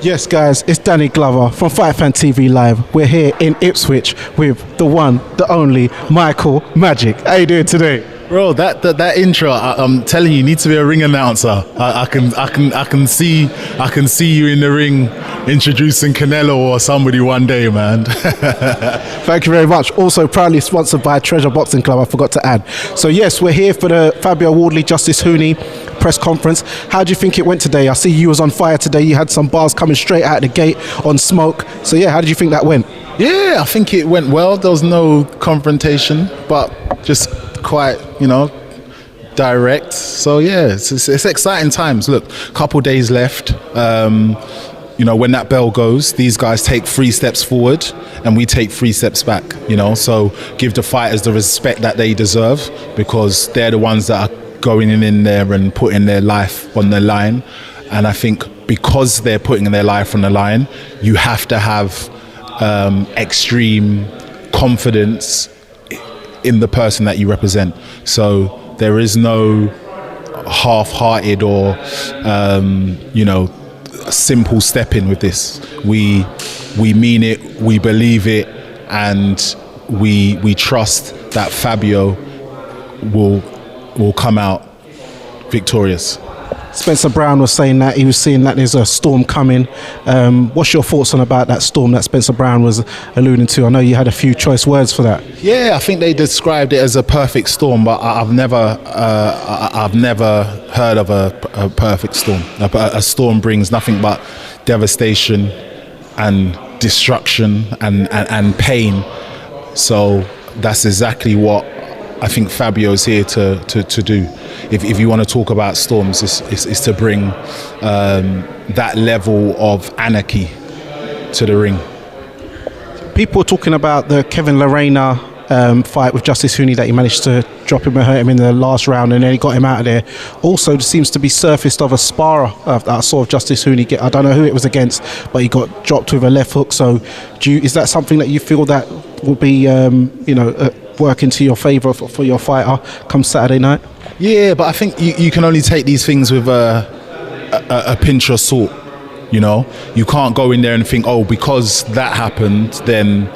Yes, guys, it's Danny Glover from Fight Fan TV Live. We're here in Ipswich with the one, the only Michael Magic. How you doing today? Bro, that intro, I'm telling you need to be a ring announcer. I can see you in the ring introducing Canelo or somebody one day, man. Thank you very much. Also proudly sponsored by Treasure Boxing Club, I forgot to add. So yes, we're here for the Fabio Wardley, Justis Huni press conference. How do you think it went today? I see you was on fire today. You had some bars coming straight out of the gate on smoke. So yeah, how did you think that went? Yeah, I think it went well. There was no confrontation, but just quite, direct. So yeah, it's exciting times. Look, couple days left. When that bell goes, these guys take 3 steps forward and we take 3 steps back, so give the fighters the respect that they deserve, because they're the ones that are going in there and putting their life on the line. And I think because they're putting their life on the line, you have to have extreme confidence in the person that you represent. So there is no half-hearted or simple stepping with this. We mean it, we believe it, and we trust that Fabio will come out victorious. Spencer Brown was saying that he was seeing that there's a storm coming. What's your thoughts on about that storm that Spencer Brown was alluding to? I know you had a few choice words for that. Yeah, I think they described it as a perfect storm, but I've never heard of a perfect storm. A storm brings nothing but devastation and destruction and pain. So that's exactly what I think Fabio's here to do. If you want to talk about storms, it's to bring that level of anarchy to the ring. People are talking about the Kevin Lorena fight with Justis Huni, that he managed to drop him and hurt him in the last round and then he got him out of there. Also, there seems to be surfaced of a sparrer that I saw of Justis Huni. I don't know who it was against, but he got dropped with a left hook. So is that something that you feel that will be work into your favour for your fighter come Saturday night? Yeah, but I think you can only take these things with a pinch of salt. You can't go in there and think, oh, because that happened, then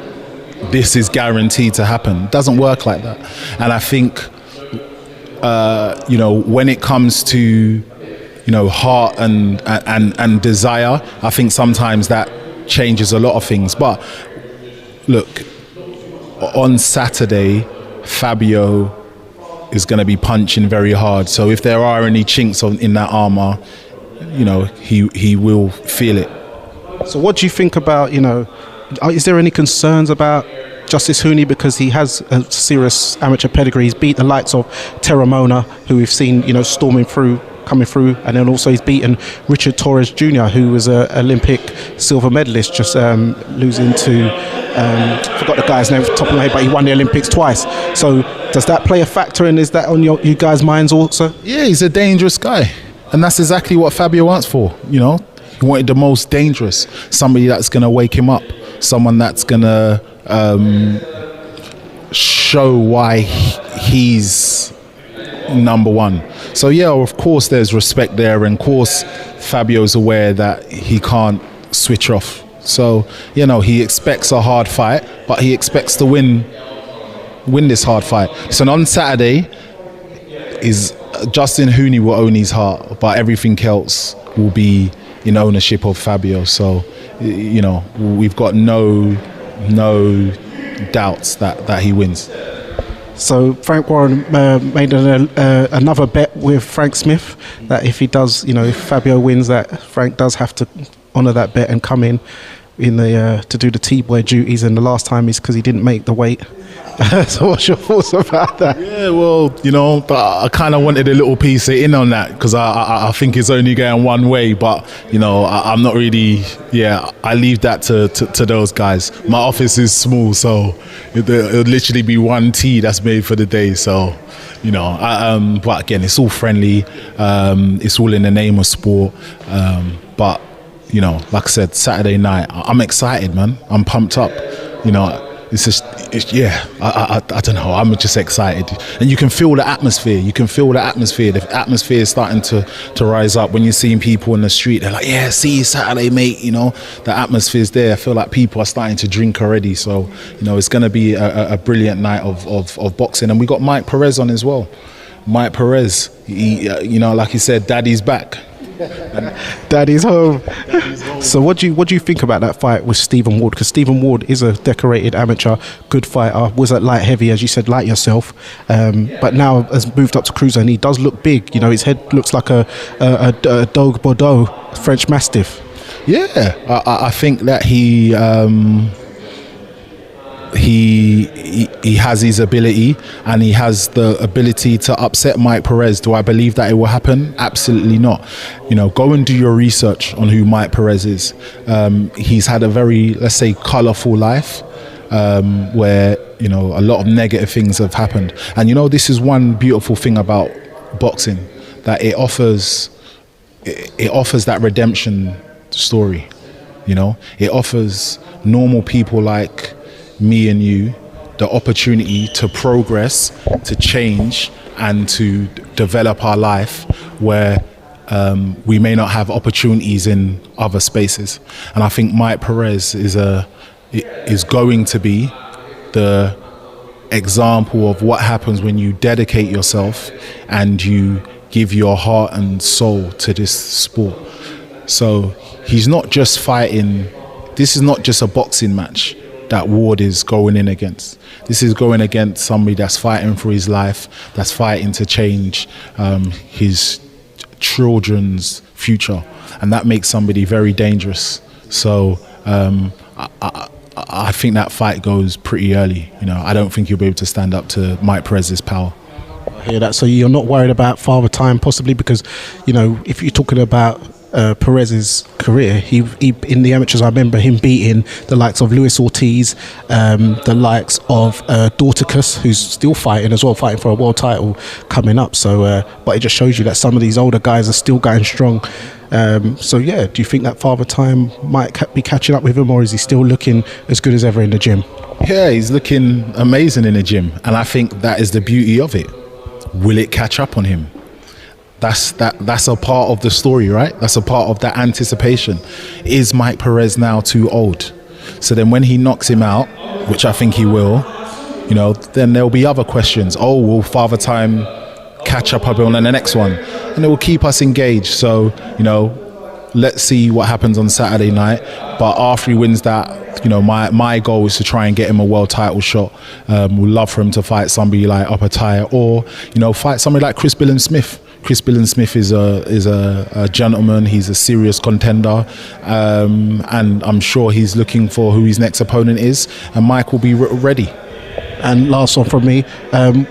this is guaranteed to happen. It doesn't work like that. And I think, when it comes to, heart and desire, I think sometimes that changes a lot of things. But look, on Saturday, Fabio is going to be punching very hard. So if there are any chinks in that armour, he will feel it. So what do you think about, is there any concerns about Justis Huni, because he has a serious amateur pedigree? He's beat the likes of Terramona, who we've seen, coming through, and then also he's beaten Richard Torres Jr., who was an Olympic silver medalist, just losing to forgot the guy's name off the top of my head, but he won the Olympics twice. So does that play a factor, and is that on you guys' minds also? Yeah, he's a dangerous guy, and that's exactly what Fabio wants for. He wanted the most dangerous, somebody that's going to wake him up, someone that's going to show why he's number one. So yeah, of course there's respect there, and of course Fabio's aware that he can't switch off. So he expects a hard fight, but he expects to win this hard fight. So on Saturday, Justis Huni will own his heart, but everything else will be in ownership of Fabio. So we've got no doubts that he wins. So Frank Warren made another bet with Frank Smith that if he does, if Fabio wins, that Frank does have to honour that bet and come in the to do the T-boy duties. And the last time is because he didn't make the weight. So what's your thoughts about that? Yeah, well, I kind of wanted a little piece in on that, because I think it's only going one way, but I'm not really. Yeah, I leave that to those guys. My office is small, so it'll literally be one tea that's made for the day. So but again, it's all friendly. It's all in the name of sport. But like I said, Saturday night, I'm excited, man. I'm pumped up. I don't know. I'm just excited, and you can feel the atmosphere. The atmosphere is starting to rise up when you're seeing people in the street. They're like, "Yeah, see you Saturday, mate." You know, the atmosphere's there. I feel like people are starting to drink already. So, you know, it's going to be a brilliant night of boxing, and we got Mike Perez on as well. Mike Perez, he, you know, like he said, Daddy's back. Daddy's home. So what do you think about that fight with Stephen Ward? Because Stephen Ward is a decorated amateur, good fighter, was at light heavy, as you said, like yourself, but now has moved up to cruiser, and he does look big. You know, his head looks like a Dogue Bordeaux French Mastiff. Yeah, I think that he has his ability, and he has the ability to upset Mike Perez. Do I believe that it will happen? Absolutely not. You know, go and do your research on who Mike Perez is. He's had a very, let's say, colourful life, where, you know, a lot of negative things have happened. And, you know, this is one beautiful thing about boxing, that it offers that redemption story. You know, it offers normal people like me and you the opportunity to progress, to change, and to develop our life where we may not have opportunities in other spaces. And I think Mike Perez is going to be the example of what happens when you dedicate yourself and you give your heart and soul to this sport. So he's not just fighting, this is not just a boxing match that Ward is going in against. This is going against somebody that's fighting for his life, that's fighting to change his children's future, and that makes somebody very dangerous. So I think that fight goes pretty early. You know, I don't think you'll be able to stand up to Mike Perez's power. I hear that. So you're not worried about father time, possibly, because, you know, if you're talking about Perez's career, he in the amateurs, I remember him beating the likes of Luis Ortiz, the likes of Dorticus, who's still fighting as well, fighting for a world title coming up. So but it just shows you that some of these older guys are still going strong. So yeah, do you think that father time might be catching up with him, or is he still looking as good as ever in the gym? Yeah, he's looking amazing in the gym, and I think that is the beauty of it. Will it catch up on him? That's a part of the story, right? That's a part of that anticipation. Is Mike Perez now too old? So then when he knocks him out, which I think he will, you know, then there'll be other questions. Oh, will father time catch up on the next one? And it will keep us engaged. So, you know, let's see what happens on Saturday night. But after he wins that, you know, my goal is to try and get him a world title shot. We'd love for him to fight somebody like Upper Tire, or, you know, fight somebody like Chris Billen-Smith. Chris Billen-Smith is a gentleman. He's a serious contender, and I'm sure he's looking for who his next opponent is, and Mike will be ready. And last one from me,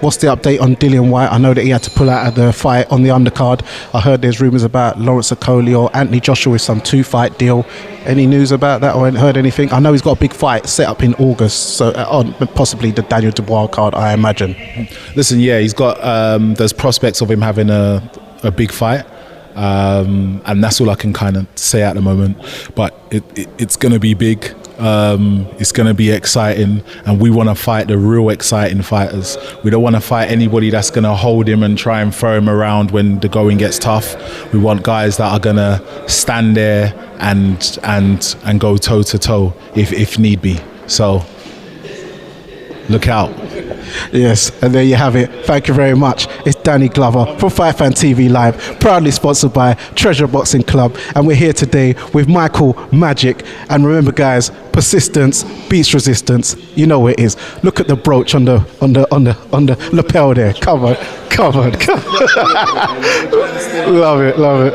what's the update on Dillian Whyte? I know that he had to pull out of the fight on the undercard. I heard there's rumours about Lawrence Okoli or Anthony Joshua with some 2-fight deal. Any news about that, or heard anything? I know he's got a big fight set up in August, so on possibly the Daniel Dubois card, I imagine. Listen, yeah, he's got there's prospects of him having a big fight, and that's all I can kind of say at the moment. But it's going to be big. It's going to be exciting, and we want to fight the real exciting fighters. We don't want to fight anybody that's going to hold him and try and throw him around when the going gets tough. We want guys that are going to stand there and go toe to toe if need be. So look out. Yes, and there you have it. Thank you very much. It's Danny Glover from Fight Fan TV Live, proudly sponsored by Treasure Boxing Club, and we're here today with Michael Magic. And remember, guys, persistence beats resistance. You know what it is. Look at the brooch on the lapel there. Covered. Love it.